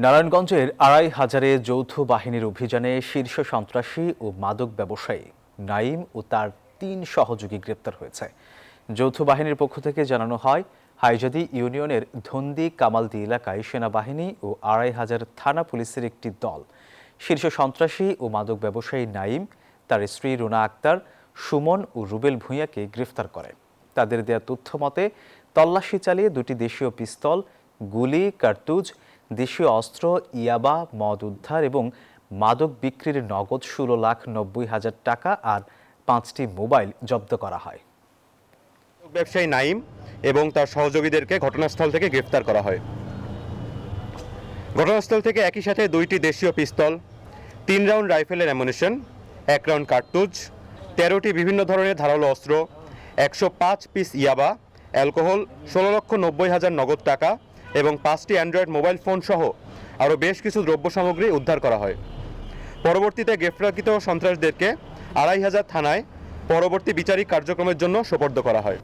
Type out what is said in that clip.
নারায়ণগঞ্জের ২৫০০-এ যৌথ বাহিনীর অভিযানে শীর্ষ সন্ত্রাসী ও মাদক ব্যবসায়ী নাঈম ও তার ৩ সহযোগী গ্রেপ্তার হয়েছে। যৌথ বাহিনীর পক্ষ থেকে জানানো হয়, হাইজাদি ইউনিয়নের ধন্দি কামালদি এলাকায় সেনাবাহিনী ও ২৫০০ থানা পুলিশের একটি দল শীর্ষ সন্ত্রাসী ও মাদক ব্যবসায়ী নাঈম, তার স্ত্রী রুনা আক্তার, সুমন ও রুবেল ভূঁইয়াকে গ্রেফতার করে। তাদের দেয়া তথ্য মতে তল্লাশি চালিয়ে ২টি দেশীয় পিস্তল, গুলি, কার্তুজ, দেশীয় অস্ত্র, ইয়াবা, মদ উদ্ধার এবং মাদক বিক্রির নগদ ১৬,৯০,০০০ টাকা আর ৫টি মোবাইল জব্দ করা হয়। ব্যবসায়ী নাঈম এবং তার সহযোগীদেরকে ঘটনাস্থল থেকে গ্রেফতার করা হয়। ঘটনাস্থল থেকে একই সাথে ২টি দেশীয় পিস্তল, ৩ রাউন্ড রাইফেলের অ্যামুনিশন, ১ রাউন্ড কার্তুজ, ১৩টি বিভিন্ন ধরনের ধারালো অস্ত্র, ১০৫ পিস ইয়াবা, অ্যালকোহল, ১৬,৯০,০০০ নগদ টাকা এবং ৫টি অ্যান্ড্রয়েড মোবাইল ফোন সহ আরও বেশ কিছু দ্রব্য সামগ্রী উদ্ধার করা হয়। পরবর্তীতে গ্রেফতারকৃত সন্ত্রাসীদেরকে ২৫০০ থানায় পরবর্তী বিচারিক কার্যক্রমের জন্য সোপর্দ করা হয়।